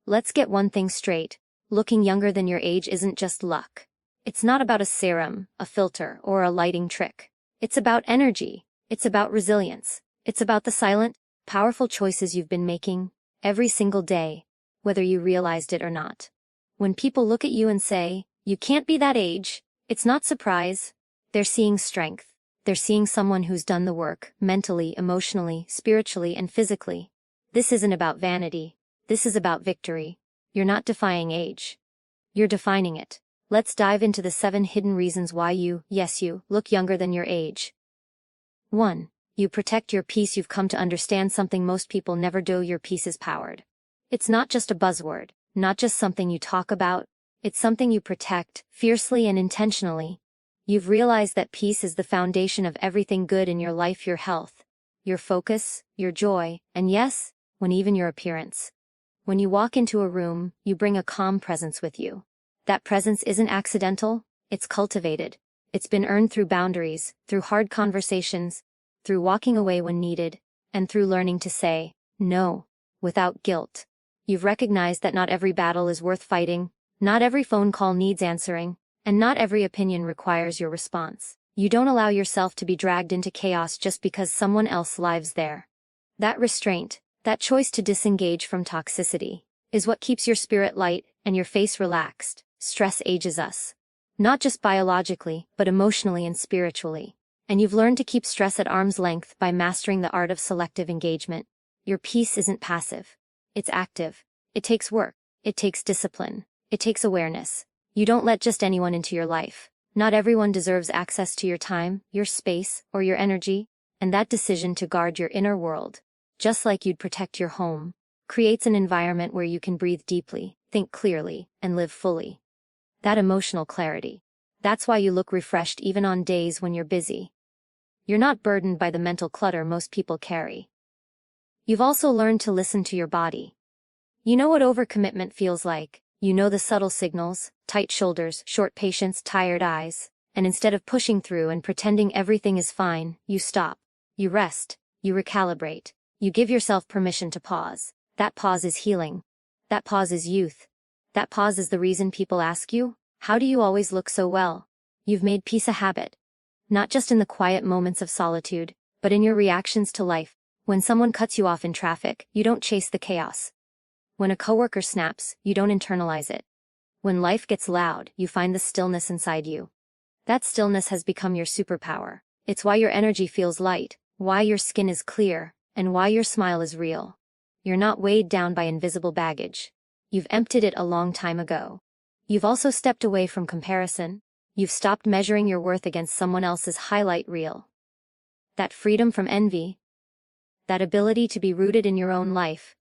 Let's get one thing straight. Looking younger than your age isn't just luck. It's not about a serum, a filter, or a lighting trick. It's about energy. It's about resilience. It's about the silent, powerful choices you've been making every single day, whether you realized it or not. When people look at you and say, "You can't be that age," it's not surprise. They're seeing strength. They're seeing someone who's done the work, mentally, emotionally, spiritually, and physically. This isn't about vanity. This is about victory. You're not defying age. You're defining it. Let's dive into the 7 hidden reasons why you, yes you, look younger than your age. 1. You protect your peace. You've come to understand something most people never do. Your peace is powered. It's not just a buzzword, not just something you talk about. It's something you protect, fiercely and intentionally. You've realized that peace is the foundation of everything good in your life, your health, your focus, your joy, and yes, when even your appearance. When you walk into a room, you bring a calm presence with you. That presence isn't accidental, it's cultivated. It's been earned through boundaries, through hard conversations, through walking away when needed, and through learning to say no without guilt. You've recognized that not every battle is worth fighting, not every phone call needs answering, and not every opinion requires your response. You don't allow yourself to be dragged into chaos just because someone else lives there. That restraint, that choice to disengage from toxicity, is what keeps your spirit light and your face relaxed. Stress ages us. Not just biologically, but emotionally and spiritually. And you've learned to keep stress at arm's length by mastering the art of selective engagement. Your peace isn't passive. It's active. It takes work. It takes discipline. It takes awareness. You don't let just anyone into your life. Not everyone deserves access to your time, your space, or your energy, and that decision to guard your inner world, just like you'd protect your home, creates an environment where you can breathe deeply, think clearly, and live fully. That emotional clarity. That's why you look refreshed even on days when you're busy. You're not burdened by the mental clutter most people carry. You've also learned to listen to your body. You know what overcommitment feels like. You know the subtle signals, tight shoulders, short patience, tired eyes, and instead of pushing through and pretending everything is fine, you stop. You rest. You recalibrate. You give yourself permission to pause. That pause is healing. That pause is youth. That pause is the reason people ask you, "How do you always look so well?" You've made peace a habit. Not just in the quiet moments of solitude, but in your reactions to life. When someone cuts you off in traffic, you don't chase the chaos. When a coworker snaps, you don't internalize it. When life gets loud, you find the stillness inside you. That stillness has become your superpower. It's why your energy feels light, why your skin is clear, and why your smile is real. You're not weighed down by invisible baggage. You've emptied it a long time ago. You've also stepped away from comparison. You've stopped measuring your worth against someone else's highlight reel. That freedom from envy, that ability to be rooted in your own life,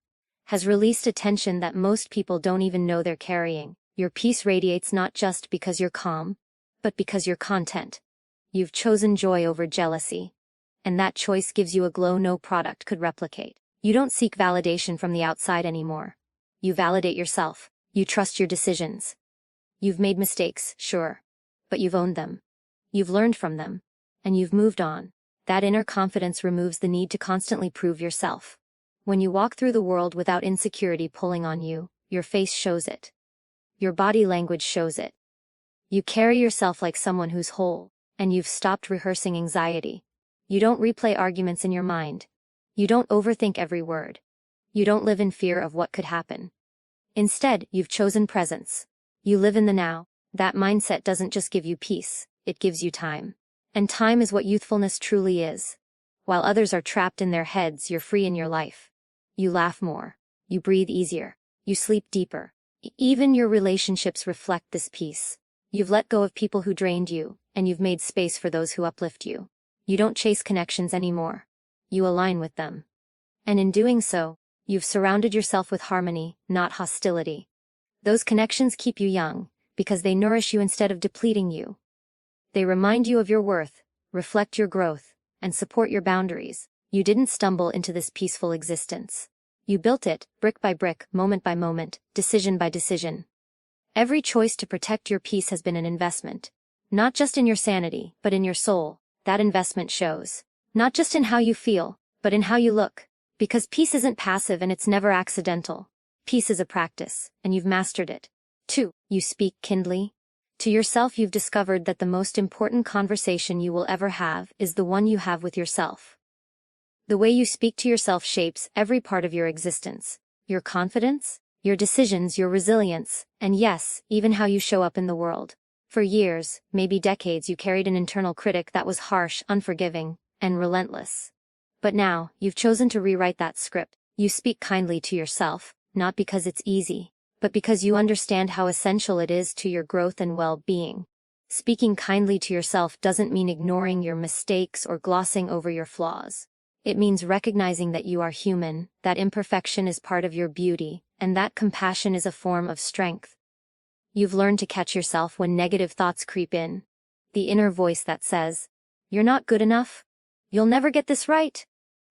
has released a tension that most people don't even know they're carrying. Your peace radiates not just because you're calm, but because you're content. You've chosen joy over jealousy. And that choice gives you a glow no product could replicate. You don't seek validation from the outside anymore. You validate yourself. You trust your decisions. You've made mistakes, sure, but you've owned them. You've learned from them. And you've moved on. That inner confidence removes the need to constantly prove yourself. When you walk through the world without insecurity pulling on you, your face shows it. Your body language shows it. You carry yourself like someone who's whole, and you've stopped rehearsing anxiety. You don't replay arguments in your mind. You don't overthink every word. You don't live in fear of what could happen. Instead, you've chosen presence. You live in the now. That mindset doesn't just give you peace, it gives you time. And time is what youthfulness truly is. While others are trapped in their heads, you're free in your life. You laugh more. You breathe easier. You sleep deeper. Even your relationships reflect this peace. You've let go of people who drained you, and you've made space for those who uplift you. You don't chase connections anymore. You align with them. And in doing so, you've surrounded yourself with harmony, not hostility. Those connections keep you young, because they nourish you instead of depleting you. They remind you of your worth, reflect your growth, and support your boundaries. You didn't stumble into this peaceful existence. You built it, brick by brick, moment by moment, decision by decision. Every choice to protect your peace has been an investment. Not just in your sanity, but in your soul. That investment shows. Not just in how you feel, but in how you look. Because peace isn't passive and it's never accidental. Peace is a practice, and you've mastered it. 2. You speak kindly. To yourself, you've discovered that the most important conversation you will ever have is the one you have with yourself. The way you speak to yourself shapes every part of your existence. Your confidence, your decisions, your resilience, and yes, even how you show up in the world. For years, maybe decades, you carried an internal critic that was harsh, unforgiving, and relentless. But now, you've chosen to rewrite that script. You speak kindly to yourself, not because it's easy, but because you understand how essential it is to your growth and well-being. Speaking kindly to yourself doesn't mean ignoring your mistakes or glossing over your flaws. It means recognizing that you are human, that imperfection is part of your beauty, and that compassion is a form of strength. You've learned to catch yourself when negative thoughts creep in. The inner voice that says, "You're not good enough. You'll never get this right."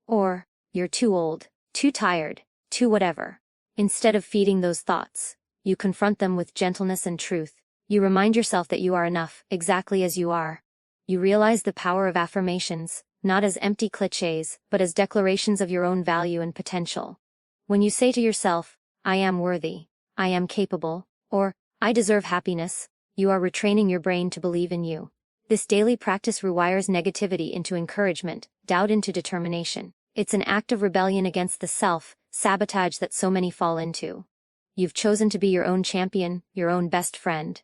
Or, "You're too old, too tired, too whatever." Instead of feeding those thoughts, you confront them with gentleness and truth. You remind yourself that you are enough, exactly as you are. You realize the power of affirmations, not as empty clichés, but as declarations of your own value and potential. When you say to yourself, "I am worthy, I am capable," or "I deserve happiness," you are retraining your brain to believe in you. This daily practice rewires negativity into encouragement, doubt into determination. It's an act of rebellion against the self-sabotage that so many fall into. You've chosen to be your own champion, your own best friend.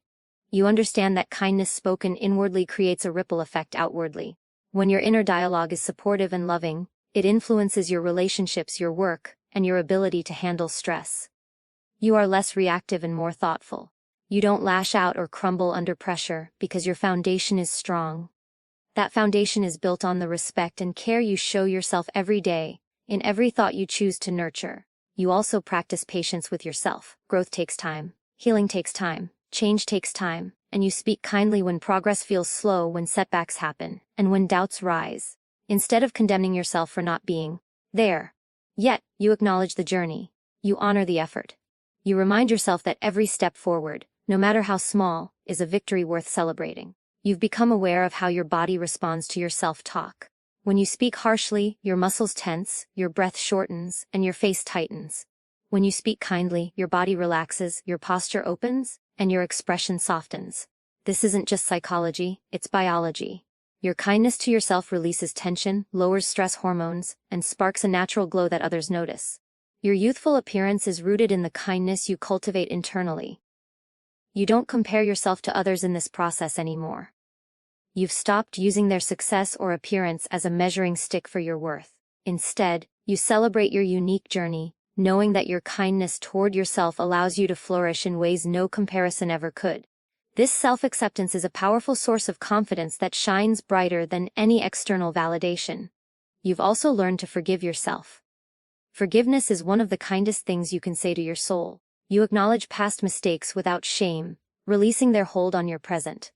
You understand that kindness spoken inwardly creates a ripple effect outwardly. When your inner dialogue is supportive and loving, it influences your relationships, your work, and your ability to handle stress. You are less reactive and more thoughtful. You don't lash out or crumble under pressure because your foundation is strong. That foundation is built on the respect and care you show yourself every day, in every thought you choose to nurture. You also practice patience with yourself. Growth takes time. Healing takes time. Change takes time. And you speak kindly when progress feels slow, when setbacks happen, and when doubts rise. Instead of condemning yourself for not being there yet, you acknowledge the journey. You honor the effort. You remind yourself that every step forward, no matter how small, is a victory worth celebrating. You've become aware of how your body responds to your self-talk. When you speak harshly, your muscles tense, your breath shortens, and your face tightens. When you speak kindly, your body relaxes, your posture opens, and your expression softens. This isn't just psychology, it's biology. Your kindness to yourself releases tension, lowers stress hormones, and sparks a natural glow that others notice. Your youthful appearance is rooted in the kindness you cultivate internally. You don't compare yourself to others in this process anymore. You've stopped using their success or appearance as a measuring stick for your worth. Instead, you celebrate your unique journey, knowing that your kindness toward yourself allows you to flourish in ways no comparison ever could. This self-acceptance is a powerful source of confidence that shines brighter than any external validation. You've also learned to forgive yourself. Forgiveness is one of the kindest things you can say to your soul. You acknowledge past mistakes without shame, releasing their hold on your present.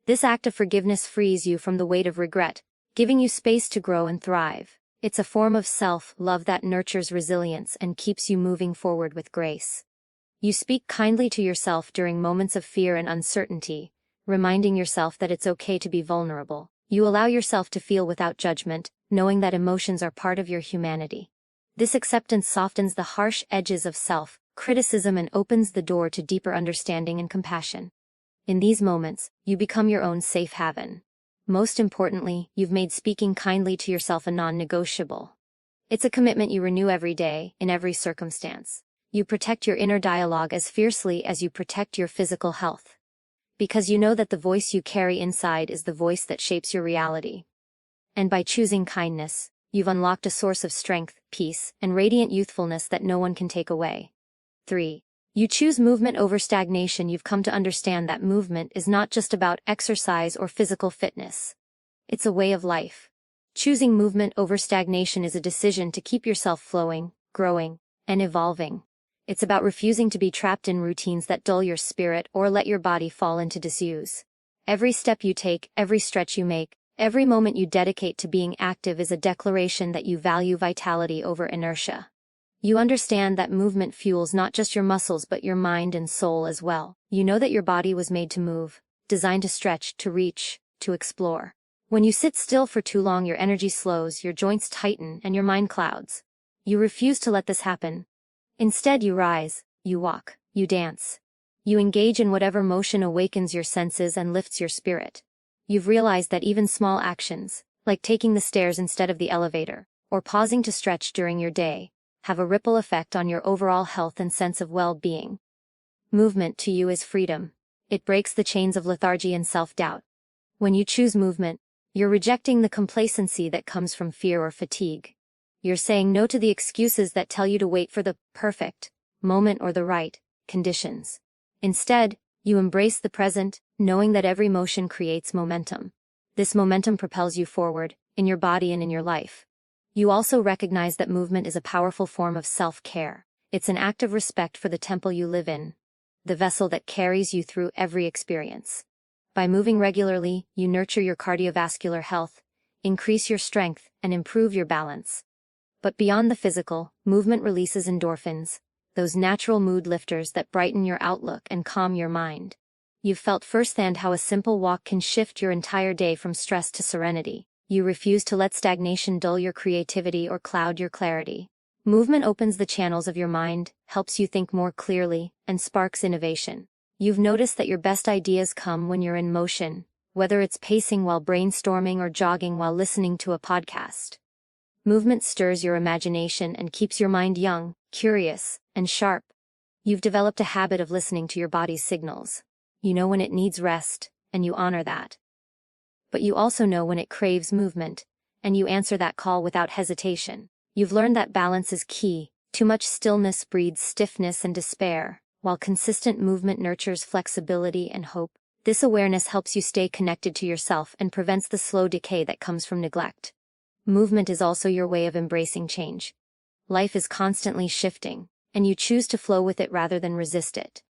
This act of forgiveness frees you from the weight of regret, giving you space to grow and thrive. It's a form of self-love that nurtures resilience and keeps you moving forward with grace. You speak kindly to yourself during moments of fear and uncertainty, reminding yourself that it's okay to be vulnerable. You allow yourself to feel without judgment, knowing that emotions are part of your humanity. This acceptance softens the harsh edges of self-criticism and opens the door to deeper understanding and compassion. In these moments, you become your own safe haven. Most importantly, you've made speaking kindly to yourself a non-negotiable. It's a commitment you renew every day, in every circumstance. You protect your inner dialogue as fiercely as you protect your physical health. Because you know that the voice you carry inside is the voice that shapes your reality. And by choosing kindness, you've unlocked a source of strength, peace, and radiant youthfulness that no one can take away. 3. You choose movement over stagnation. You've come to understand that movement is not just about exercise or physical fitness. It's a way of life. Choosing movement over stagnation is a decision to keep yourself flowing, growing, and evolving. It's about refusing to be trapped in routines that dull your spirit or let your body fall into disuse. Every step you take, every stretch you make, every moment you dedicate to being active is a declaration that you value vitality over inertia. You understand that movement fuels not just your muscles but your mind and soul as well. You know that your body was made to move, designed to stretch, to reach, to explore. When you sit still for too long, your energy slows, your joints tighten, and your mind clouds. You refuse to let this happen. Instead, you rise, you walk, you dance. You engage in whatever motion awakens your senses and lifts your spirit. You've realized that even small actions, like taking the stairs instead of the elevator, or pausing to stretch during your day, have a ripple effect on your overall health and sense of well-being. Movement to you is freedom. It breaks the chains of lethargy and self-doubt. When you choose movement, you're rejecting the complacency that comes from fear or fatigue. You're saying no to the excuses that tell you to wait for the perfect moment or the right conditions. Instead, you embrace the present, knowing that every motion creates momentum. This momentum propels you forward, in your body and in your life. You also recognize that movement is a powerful form of self-care. It's an act of respect for the temple you live in, the vessel that carries you through every experience. By moving regularly, you nurture your cardiovascular health, increase your strength, and improve your balance. But beyond the physical, movement releases endorphins, those natural mood lifters that brighten your outlook and calm your mind. You've felt firsthand how a simple walk can shift your entire day from stress to serenity. You refuse to let stagnation dull your creativity or cloud your clarity. Movement opens the channels of your mind, helps you think more clearly, and sparks innovation. You've noticed that your best ideas come when you're in motion, whether it's pacing while brainstorming or jogging while listening to a podcast. Movement stirs your imagination and keeps your mind young, curious, and sharp. You've developed a habit of listening to your body's signals. You know when it needs rest, and you honor that. But you also know when it craves movement, and you answer that call without hesitation. You've learned that balance is key. Too much stillness breeds stiffness and despair, while consistent movement nurtures flexibility and hope. This awareness helps you stay connected to yourself and prevents the slow decay that comes from neglect. Movement is also your way of embracing change. Life is constantly shifting, and you choose to flow with it rather than resist it.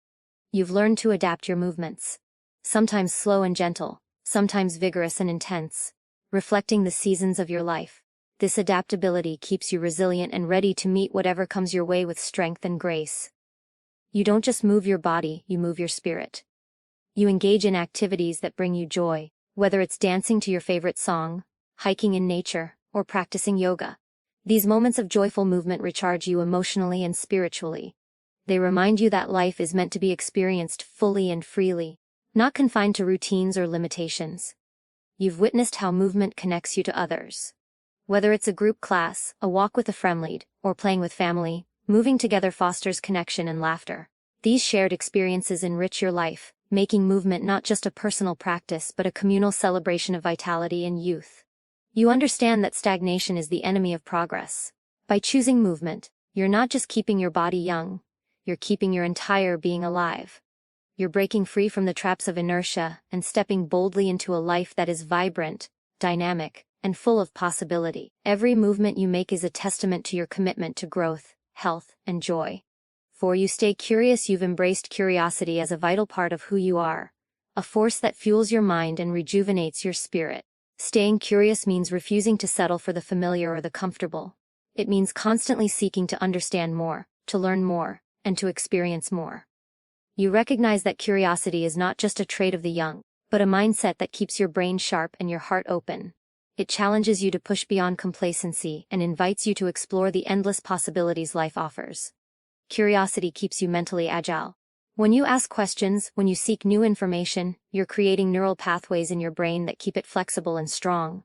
You've learned to adapt your movements, sometimes slow and gentle, sometimes vigorous and intense, reflecting the seasons of your life. This adaptability keeps you resilient and ready to meet whatever comes your way with strength and grace. You don't just move your body, you move your spirit. You engage in activities that bring you joy, whether it's dancing to your favorite song, hiking in nature, or practicing yoga. These moments of joyful movement recharge you emotionally and spiritually. They remind you that life is meant to be experienced fully and freely, not confined to routines or limitations. You've witnessed how movement connects you to others. Whether it's a group class, a walk with a friend, or playing with family, moving together fosters connection and laughter. These shared experiences enrich your life, making movement not just a personal practice but a communal celebration of vitality and youth. You understand that stagnation is the enemy of progress. By choosing movement, you're not just keeping your body young, you're keeping your entire being alive. You're breaking free from the traps of inertia and stepping boldly into a life that is vibrant, dynamic, and full of possibility. Every movement you make is a testament to your commitment to growth, health, and joy. For you stay curious, you've embraced curiosity as a vital part of who you are, a force that fuels your mind and rejuvenates your spirit. Staying curious means refusing to settle for the familiar or the comfortable. It means constantly seeking to understand more, to learn more, and to experience more. You recognize that curiosity is not just a trait of the young, but a mindset that keeps your brain sharp and your heart open. It challenges you to push beyond complacency and invites you to explore the endless possibilities life offers. Curiosity keeps you mentally agile. When you ask questions, when you seek new information, you're creating neural pathways in your brain that keep it flexible and strong.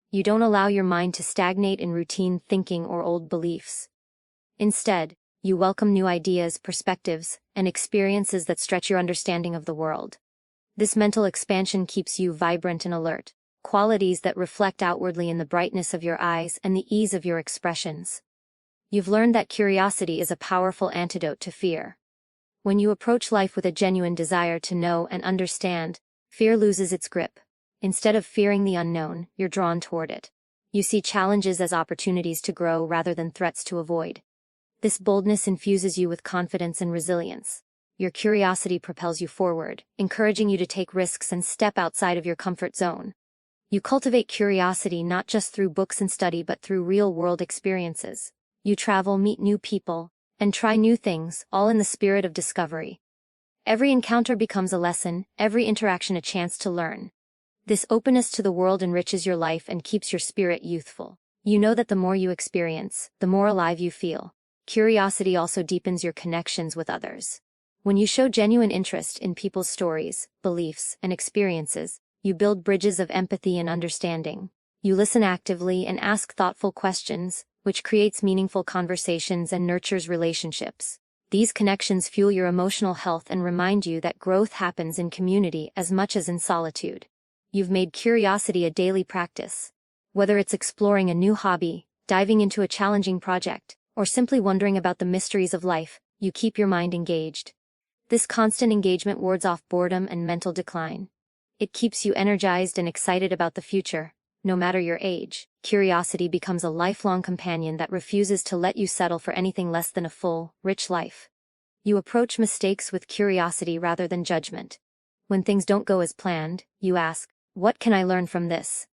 You don't allow your mind to stagnate in routine thinking or old beliefs. Instead, you welcome new ideas, perspectives, and experiences that stretch your understanding of the world. This mental expansion keeps you vibrant and alert, qualities that reflect outwardly in the brightness of your eyes and the ease of your expressions. You've learned that curiosity is a powerful antidote to fear. When you approach life with a genuine desire to know and understand, fear loses its grip. Instead of fearing the unknown, you're drawn toward it. You see challenges as opportunities to grow rather than threats to avoid. This boldness infuses you with confidence and resilience. Your curiosity propels you forward, encouraging you to take risks and step outside of your comfort zone. You cultivate curiosity not just through books and study but through real-world experiences. You travel, meet new people, and try new things, all in the spirit of discovery. Every encounter becomes a lesson, every interaction a chance to learn. This openness to the world enriches your life and keeps your spirit youthful. You know that the more you experience, the more alive you feel. curiosity also deepens your connections with others. When you show genuine interest in people's stories, beliefs, and experiences, you build bridges of empathy and understanding. You listen actively and ask thoughtful questions, which creates meaningful conversations and nurtures relationships. These connections fuel your emotional health and remind you that growth happens in community as much as in solitude. You've made curiosity a daily practice. Whether it's exploring a new hobby, diving into a challenging project, or simply wondering about the mysteries of life, you keep your mind engaged. This constant engagement wards off boredom and mental decline. It keeps you energized and excited about the future. No matter your age, curiosity becomes a lifelong companion that refuses to let you settle for anything less than a full, rich life. You approach mistakes with curiosity rather than judgment. When things don't go as planned, you ask, "What can I learn from this?"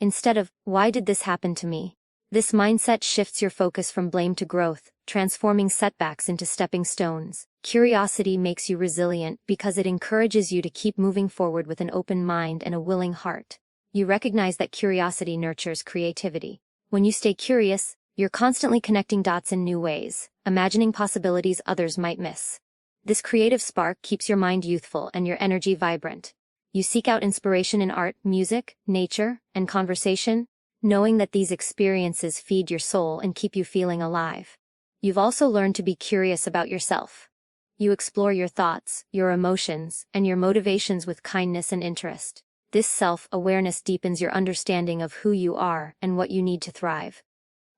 instead of, "Why did this happen to me?" This mindset shifts your focus from blame to growth, transforming setbacks into stepping stones. Curiosity makes you resilient because it encourages you to keep moving forward with an open mind and a willing heart. You recognize that curiosity nurtures creativity. When you stay curious, you're constantly connecting dots in new ways, imagining possibilities others might miss. This creative spark keeps your mind youthful and your energy vibrant. You seek out inspiration in art, music, nature, and conversation, knowing that these experiences feed your soul and keep you feeling alive. You've also learned to be curious about yourself. You explore your thoughts, your emotions, and your motivations with kindness and interest. This self-awareness deepens your understanding of who you are and what you need to thrive.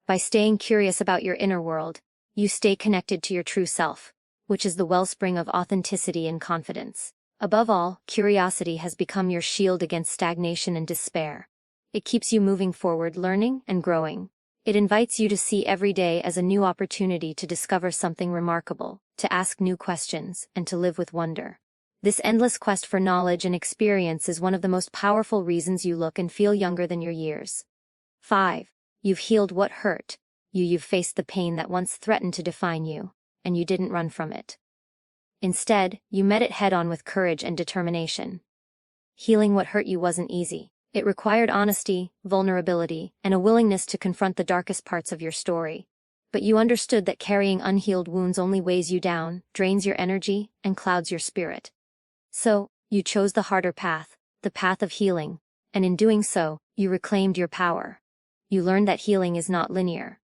By staying curious about your inner world, you stay connected to your true self, which is the wellspring of authenticity and confidence. Above all, curiosity has become your shield against stagnation and despair. It keeps you moving forward, learning and growing. It invites you to see every day as a new opportunity to discover something remarkable, to ask new questions, and to live with wonder. This endless quest for knowledge and experience is one of the most powerful reasons you look and feel younger than your years. 5. You've healed what hurt. You've faced the pain that once threatened to define you, and you didn't run from it. Instead, you met it head-on with courage and determination. Healing what hurt you wasn't easy. It required honesty, vulnerability, and a willingness to confront the darkest parts of your story. But you understood that carrying unhealed wounds only weighs you down, drains your energy, and clouds your spirit. So, you chose the harder path, the path of healing, and in doing so, you reclaimed your power. You learned that healing is not linear.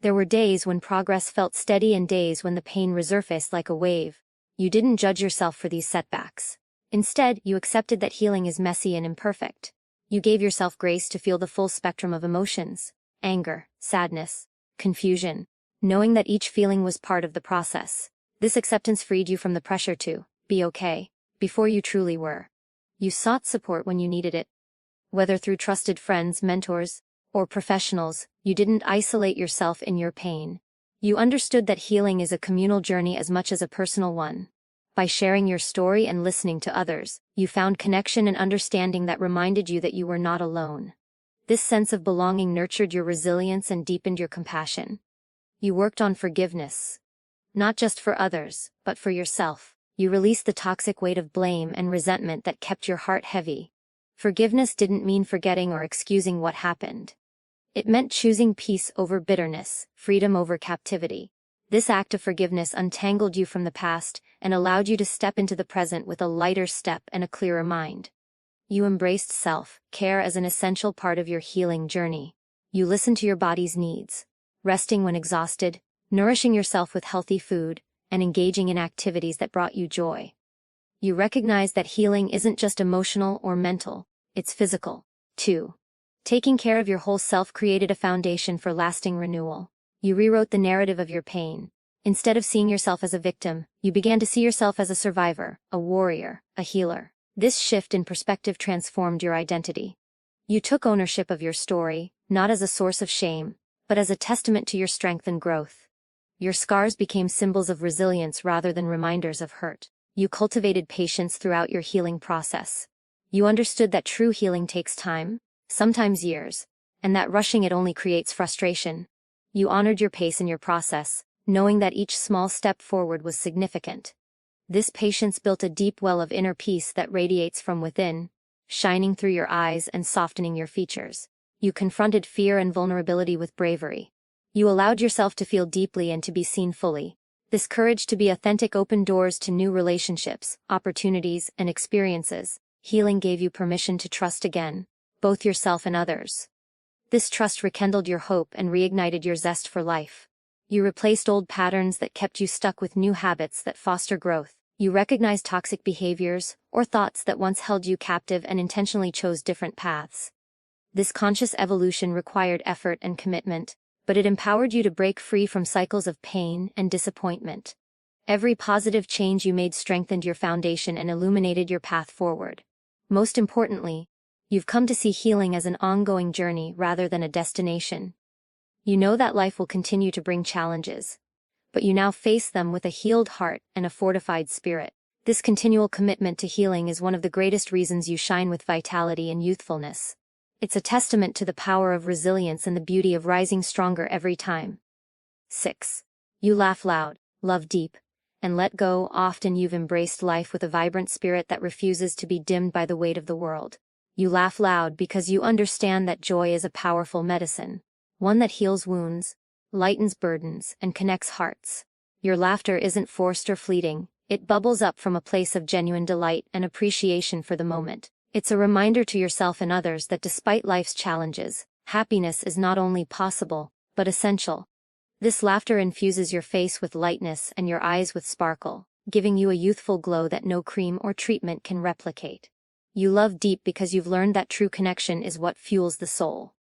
There were days when progress felt steady and days when the pain resurfaced like a wave. You didn't judge yourself for these setbacks. Instead, you accepted that healing is messy and imperfect. You gave yourself grace to feel the full spectrum of emotions: anger, sadness, confusion, knowing that each feeling was part of the process. This acceptance freed you from the pressure to be okay before you truly were. You sought support when you needed it. Whether through trusted friends, mentors, or professionals, you didn't isolate yourself in your pain. You understood that healing is a communal journey as much as a personal one. By sharing your story and listening to others, you found connection and understanding that reminded you that you were not alone. This sense of belonging nurtured your resilience and deepened your compassion. You worked on forgiveness. Not just for others, but for yourself. You released the toxic weight of blame and resentment that kept your heart heavy. Forgiveness didn't mean forgetting or excusing what happened. It meant choosing peace over bitterness, freedom over captivity. This act of forgiveness untangled you from the past and allowed you to step into the present with a lighter step and a clearer mind. You embraced self-care as an essential part of your healing journey. You listened to your body's needs, resting when exhausted, nourishing yourself with healthy food, and engaging in activities that brought you joy. You recognized that healing isn't just emotional or mental, it's physical, too. Taking care of your whole self created a foundation for lasting renewal. You rewrote the narrative of your pain. Instead of seeing yourself as a victim, you began to see yourself as a survivor, a warrior, a healer. This shift in perspective transformed your identity. You took ownership of your story, not as a source of shame, but as a testament to your strength and growth. Your scars became symbols of resilience rather than reminders of hurt. You cultivated patience throughout your healing process. You understood that true healing takes time, sometimes years, and that rushing it only creates frustration. You honored your pace in your process, knowing that each small step forward was significant. This patience built a deep well of inner peace that radiates from within, shining through your eyes and softening your features. You confronted fear and vulnerability with bravery. You allowed yourself to feel deeply and to be seen fully. This courage to be authentic opened doors to new relationships, opportunities, and experiences. Healing gave you permission to trust again, both yourself and others. This trust rekindled your hope and reignited your zest for life. You replaced old patterns that kept you stuck with new habits that foster growth. You recognized toxic behaviors or thoughts that once held you captive and intentionally chose different paths. This conscious evolution required effort and commitment, but it empowered you to break free from cycles of pain and disappointment. Every positive change you made strengthened your foundation and illuminated your path forward. Most importantly, you've come to see healing as an ongoing journey rather than a destination. You know that life will continue to bring challenges, but you now face them with a healed heart and a fortified spirit. This continual commitment to healing is one of the greatest reasons you shine with vitality and youthfulness. It's a testament to the power of resilience and the beauty of rising stronger every time. 6. You laugh loud, love deep, and let go. Often you've embraced life with a vibrant spirit that refuses to be dimmed by the weight of the world. You laugh loud because you understand that joy is a powerful medicine, one that heals wounds, lightens burdens, and connects hearts. Your laughter isn't forced or fleeting, it bubbles up from a place of genuine delight and appreciation for the moment. It's a reminder to yourself and others that despite life's challenges, happiness is not only possible, but essential. This laughter infuses your face with lightness and your eyes with sparkle, giving you a youthful glow that no cream or treatment can replicate. You love deep because you've learned that true connection is what fuels the soul.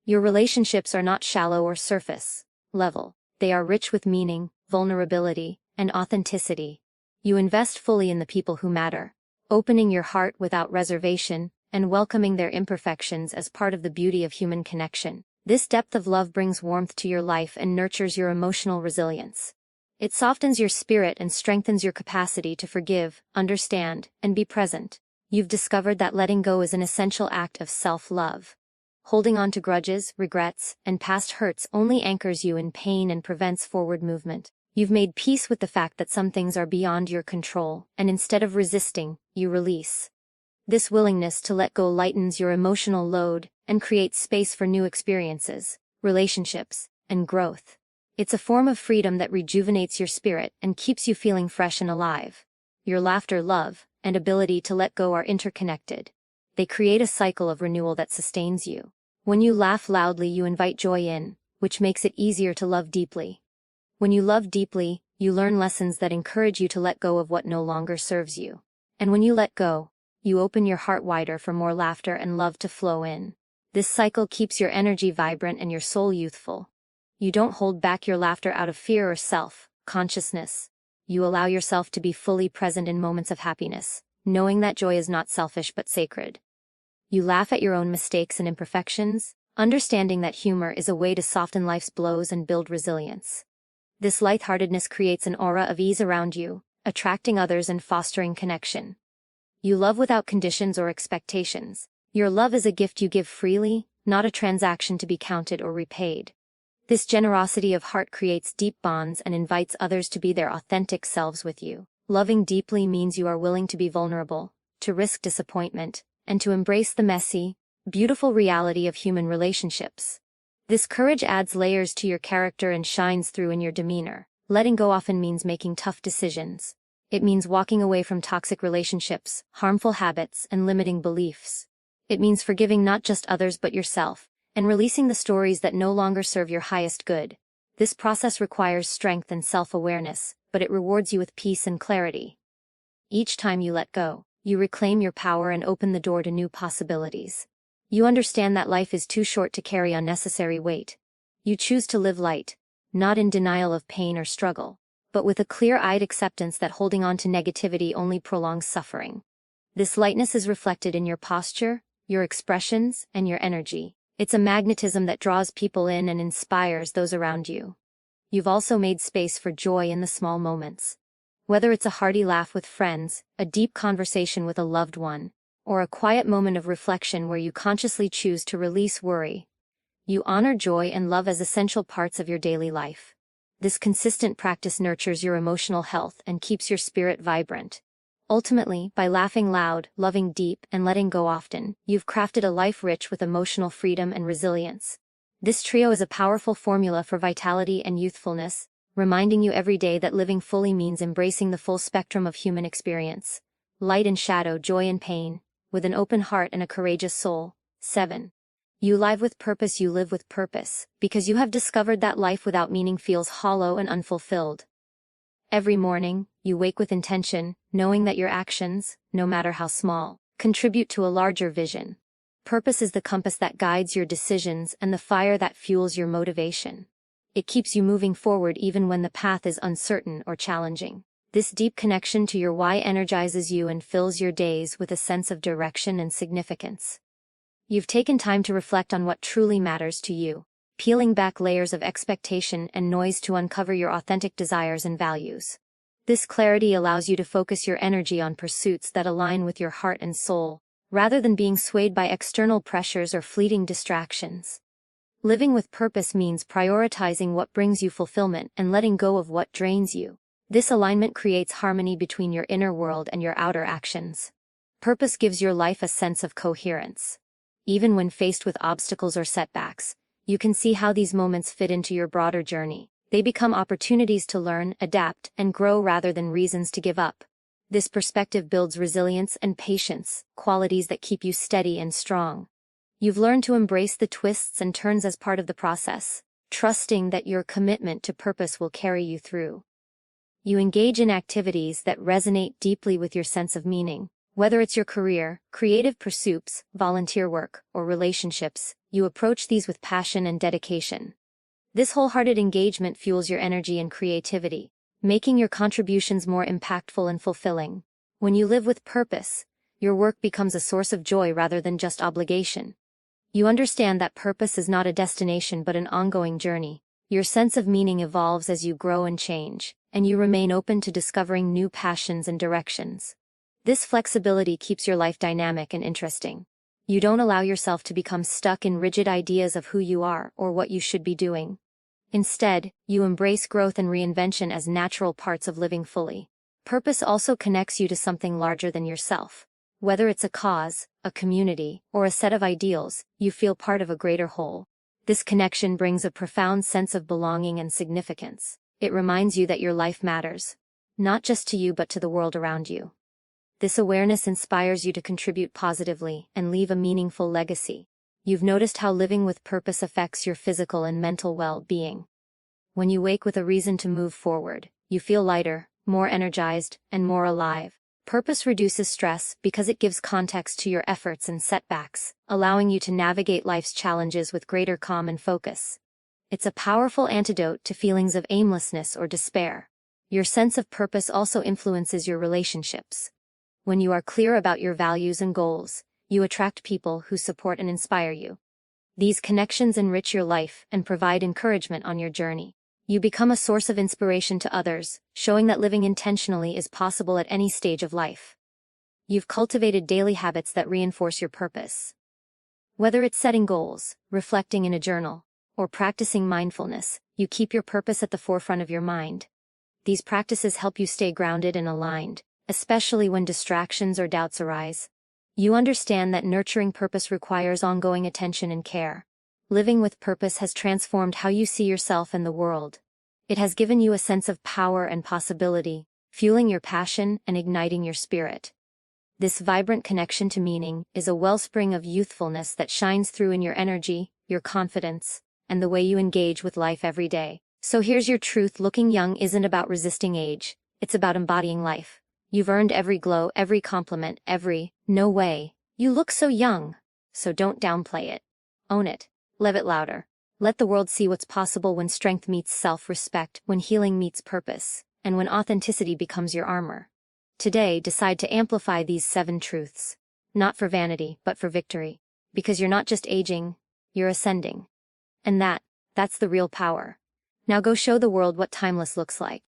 Your relationships are not shallow or surface level. They are rich with meaning, vulnerability, and authenticity. You invest fully in the people who matter, opening your heart without reservation, and welcoming their imperfections as part of the beauty of human connection. This depth of love brings warmth to your life and nurtures your emotional resilience. It softens your spirit and strengthens your capacity to forgive, understand, and be present. You've discovered that letting go is an essential act of self-love. Holding on to grudges, regrets, and past hurts only anchors you in pain and prevents forward movement. You've made peace with the fact that some things are beyond your control, and instead of resisting, you release. This willingness to let go lightens your emotional load and creates space for new experiences, relationships, and growth. It's a form of freedom that rejuvenates your spirit and keeps you feeling fresh and alive. Your laughter, love, and ability to let go are interconnected. They create a cycle of renewal that sustains you. When you laugh loudly, you invite joy in, which makes it easier to love deeply. When you love deeply, you learn lessons that encourage you to let go of what no longer serves you. And when you let go, you open your heart wider for more laughter and love to flow in. This cycle keeps your energy vibrant and your soul youthful. You don't hold back your laughter out of fear or self-consciousness. You allow yourself to be fully present in moments of happiness, knowing that joy is not selfish but sacred. You laugh at your own mistakes and imperfections, understanding that humor is a way to soften life's blows and build resilience. This lightheartedness creates an aura of ease around you, attracting others and fostering connection. You love without conditions or expectations. Your love is a gift you give freely, not a transaction to be counted or repaid. This generosity of heart creates deep bonds and invites others to be their authentic selves with you. Loving deeply means you are willing to be vulnerable, to risk disappointment, and to embrace the messy, beautiful reality of human relationships. This courage adds layers to your character and shines through in your demeanor. Letting go often means making tough decisions. It means walking away from toxic relationships, harmful habits, and limiting beliefs. It means forgiving not just others but yourself, and releasing the stories that no longer serve your highest good. This process requires strength and self-awareness, but it rewards you with peace and clarity. Each time you let go, you reclaim your power and open the door to new possibilities. You understand that life is too short to carry unnecessary weight. You choose to live light, not in denial of pain or struggle, but with a clear-eyed acceptance that holding on to negativity only prolongs suffering. This lightness is reflected in your posture, your expressions, and your energy. It's a magnetism that draws people in and inspires those around you. You've also made space for joy in the small moments. Whether it's a hearty laugh with friends, a deep conversation with a loved one, or a quiet moment of reflection where you consciously choose to release worry, you honor joy and love as essential parts of your daily life. This consistent practice nurtures your emotional health and keeps your spirit vibrant. Ultimately, by laughing loud, loving deep, and letting go often, you've crafted a life rich with emotional freedom and resilience. This trio is a powerful formula for vitality and youthfulness, reminding you every day that living fully means embracing the full spectrum of human experience. Light and shadow, joy and pain, with an open heart and a courageous soul. 7. You live with purpose. You live with purpose, because you have discovered that life without meaning feels hollow and unfulfilled. Every morning, you wake with intention, knowing that your actions, no matter how small, contribute to a larger vision. Purpose is the compass that guides your decisions and the fire that fuels your motivation. It keeps you moving forward even when the path is uncertain or challenging. This deep connection to your why energizes you and fills your days with a sense of direction and significance. You've taken time to reflect on what truly matters to you, peeling back layers of expectation and noise to uncover your authentic desires and values. This clarity allows you to focus your energy on pursuits that align with your heart and soul, rather than being swayed by external pressures or fleeting distractions. Living with purpose means prioritizing what brings you fulfillment and letting go of what drains you. This alignment creates harmony between your inner world and your outer actions. Purpose gives your life a sense of coherence. Even when faced with obstacles or setbacks, you can see how these moments fit into your broader journey. They become opportunities to learn, adapt, and grow rather than reasons to give up. This perspective builds resilience and patience, qualities that keep you steady and strong. You've learned to embrace the twists and turns as part of the process, trusting that your commitment to purpose will carry you through. You engage in activities that resonate deeply with your sense of meaning. Whether it's your career, creative pursuits, volunteer work, or relationships, you approach these with passion and dedication. This wholehearted engagement fuels your energy and creativity, making your contributions more impactful and fulfilling. When you live with purpose, your work becomes a source of joy rather than just obligation. You understand that purpose is not a destination but an ongoing journey. Your sense of meaning evolves as you grow and change, and you remain open to discovering new passions and directions. This flexibility keeps your life dynamic and interesting. You don't allow yourself to become stuck in rigid ideas of who you are or what you should be doing. Instead, you embrace growth and reinvention as natural parts of living fully. Purpose also connects you to something larger than yourself. Whether it's a cause, a community, or a set of ideals, you feel part of a greater whole. This connection brings a profound sense of belonging and significance. It reminds you that your life matters, not just to you but to the world around you. This awareness inspires you to contribute positively and leave a meaningful legacy. You've noticed how living with purpose affects your physical and mental well-being. When you wake with a reason to move forward, you feel lighter, more energized, and more alive. Purpose reduces stress because it gives context to your efforts and setbacks, allowing you to navigate life's challenges with greater calm and focus. It's a powerful antidote to feelings of aimlessness or despair. Your sense of purpose also influences your relationships. When you are clear about your values and goals, you attract people who support and inspire you. These connections enrich your life and provide encouragement on your journey. You become a source of inspiration to others, showing that living intentionally is possible at any stage of life. You've cultivated daily habits that reinforce your purpose. Whether it's setting goals, reflecting in a journal, or practicing mindfulness, you keep your purpose at the forefront of your mind. These practices help you stay grounded and aligned, especially when distractions or doubts arise. You understand that nurturing purpose requires ongoing attention and care. Living with purpose has transformed how you see yourself and the world. It has given you a sense of power and possibility, fueling your passion and igniting your spirit. This vibrant connection to meaning is a wellspring of youthfulness that shines through in your energy, your confidence, and the way you engage with life every day. So here's your truth: looking young isn't about resisting age, it's about embodying life. You've earned every glow, every compliment, every "no way, you look so young." So don't downplay it. Own it. Live it louder. Let the world see what's possible when strength meets self-respect, when healing meets purpose, and when authenticity becomes your armor. Today, decide to amplify these 7 truths. Not for vanity, but for victory. Because you're not just aging, you're ascending. And that's the real power. Now go show the world what timeless looks like.